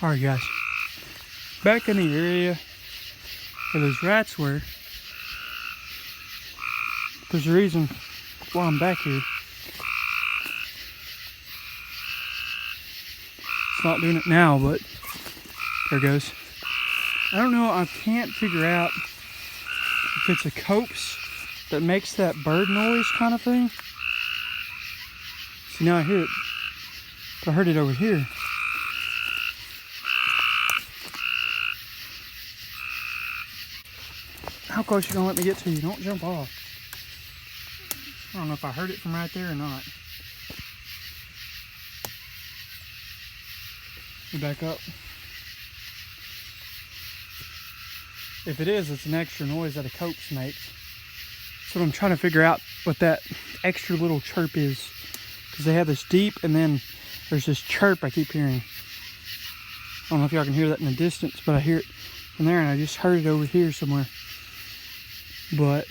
Alright guys, back in the area where those rats were. There's a reason why I'm back here. It's not doing it now, but there it goes. I don't know, I can't figure out if it's a copse that makes that bird noise kind of thing. See, now I hear it. I heard it over here. How close you gonna let me get to you? Don't jump off. I don't know if I heard it from right there or not. You back up. If it is, it's an extra noise that a copse makes. So I'm trying to figure out what that extra little chirp is. Because they have this deep and then there's this chirp I keep hearing. I don't know if y'all can hear that in the distance, but I hear it from there and I just heard it over here somewhere. But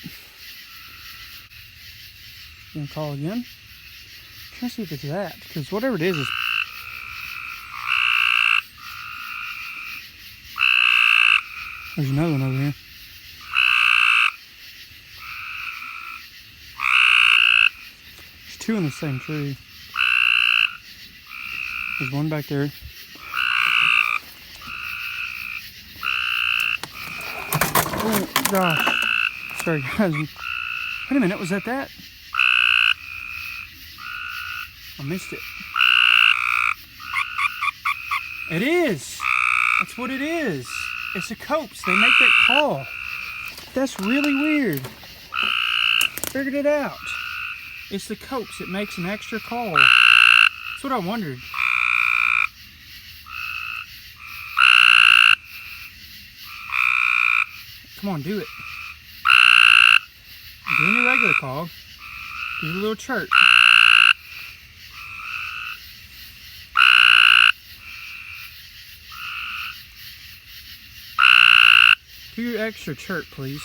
you gonna call again? I'm trying to see if it's that, because whatever it is there's another one over here. There's two in the same tree. There's one back there. Oh gosh. Sorry guys. Wait a minute, was that? I missed it. It is! That's what it is. It's a copse. They make that call. That's really weird. Figured it out. It's the copse. It makes an extra call. That's what I wondered. Come on, do it. You're doing your regular call. Do a little chirp. Do your extra chirp, please.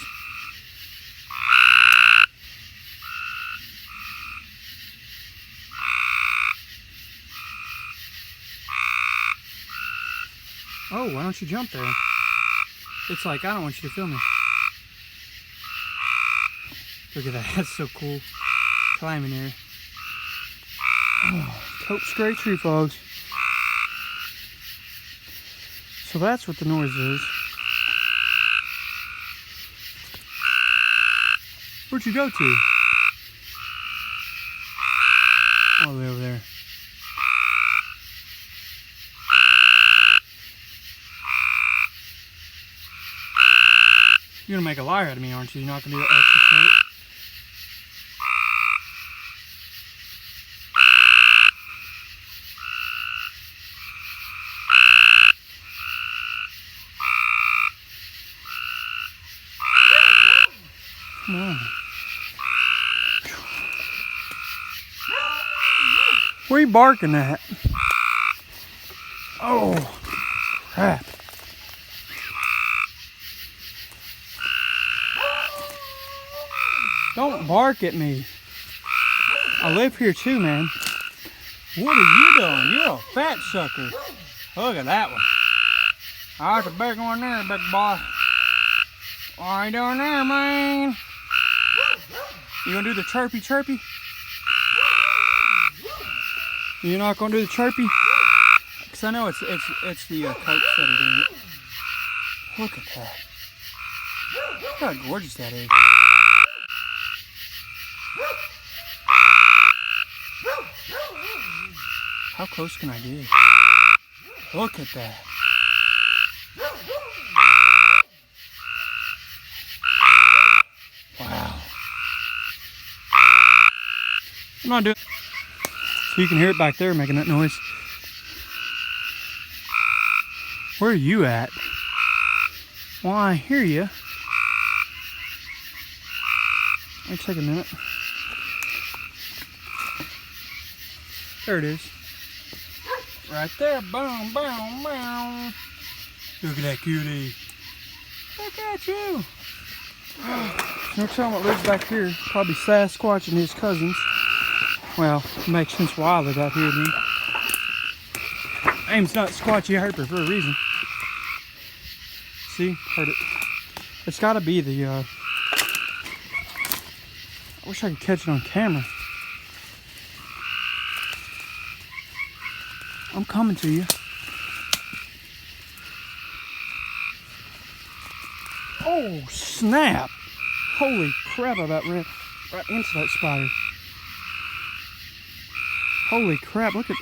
Oh, why don't you jump there? It's like, I don't want you to feel me. Look at that, that's so cool. Climbing there. Oh, copse gray tree frogs. So that's what the noise is. Where'd you go to? All the way over there. You're gonna make a liar out of me, aren't you? You're not gonna do that extra chirp? Come on. Where are you barking at? Oh, crap. Don't bark at me. I live here too, man. What are you doing? You're a fat sucker. Look at that one. Oh, that's a big one there, big boy. What are you doing there, man? You gonna do the chirpy chirpy? You're not gonna do the chirpy? Because I know it's the copes that are doing it. Look at that. Look how gorgeous that is. How close can I get? Look at that. Wow. I'm not doing. So you can hear it back there making that noise. Where are you at? Well, I hear you. Let me take a minute. There it is. Right there. Boom, boom, boom. Look at that cutie. Look at you. No telling what lives back here. Probably Sasquatch and his cousins. Well, it makes sense why they're out here then. name's not Squatchy Herper for a reason. See, heard it. It's got to be the. I wish I could catch it on camera. I'm coming to you. Oh snap! Holy crap! I about ran right into that spider. Holy crap! Look at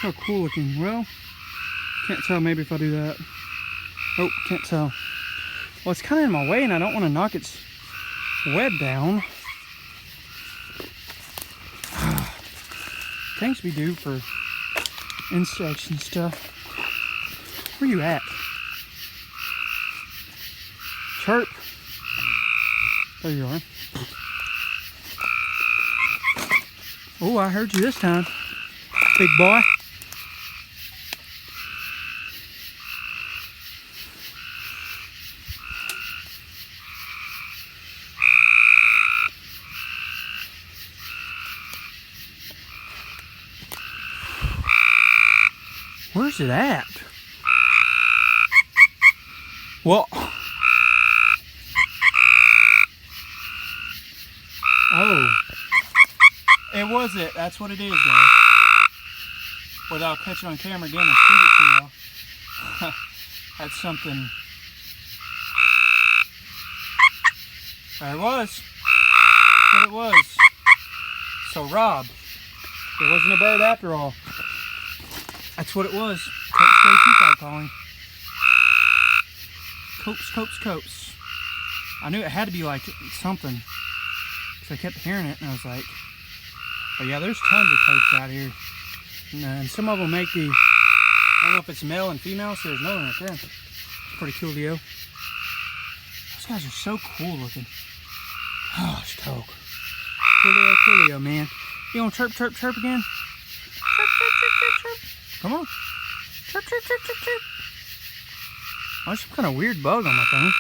how cool looking. Well, can't tell. Maybe if I do that. Oh, can't tell. Well, it's kind of in my way, and I don't want to knock its web down. Things we do for insects and stuff. Where you at? Chirp. There you are. Oh, I heard you this time, big boy. Where's it at? Well, oh, it was it. That's what it is, guys. Whether I'll catch it on camera again and prove it to y'all. That's something. There it was. That's what it was. So, Rob, it wasn't a bird after all. That's what it was. Cope, stray, peacock calling. Copes, copes, copes. I knew it had to be like something, because I kept hearing it, and I was like, but yeah, there's tons of copes out here. And some of them make the, I don't know if it's male and female, so there's another one right there. Pretty coolio. Those guys are so cool looking. Gosh, Coke. Coolio, coolio, man. You gonna chirp, chirp, chirp again? Chirp, chirp, chirp, chirp, chirp. Come on. Chirp, chirp, chirp, chirp, chirp. Oh, there's some kind of weird bug on my phone.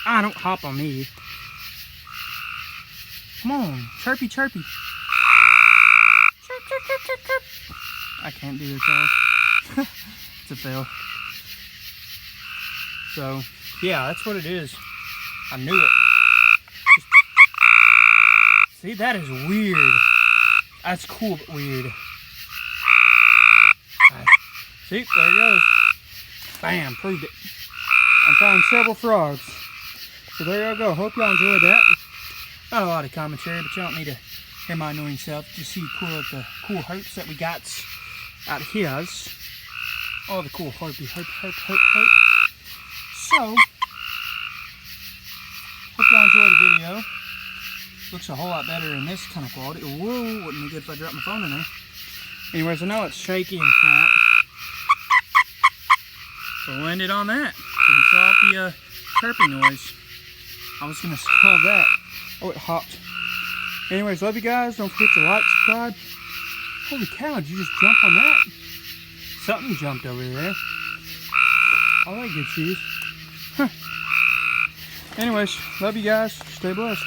Ah, don't hop on me. Come on. Chirpy, chirpy. Chirp, chirp, chirp, chirp, chirp. I can't do this, guys. It's a fail. So, yeah, that's what it is. I knew it. See, that is weird. That's cool, but weird. Right. See, there it goes. Bam, proved it. I found several frogs. So there y'all go. Hope y'all enjoyed that. Not a lot of commentary, but y'all don't need to hear my annoying self. Just see the cool herps that we got out here. All the cool herpy, herp. So, hope y'all enjoyed the video. Looks a whole lot better in this kind of quality. Whoa, wouldn't be good if I dropped my phone in there. Anyways, I know it's shaky and crap. So we'll end it on that. So we saw the chirping noise. I was going to solve that. Oh, it hopped. Anyways, love you guys. Don't forget to like, subscribe. Holy cow, did you just jump on that? Something jumped over there. I like good cheese. Huh. Anyways, love you guys. Stay blessed.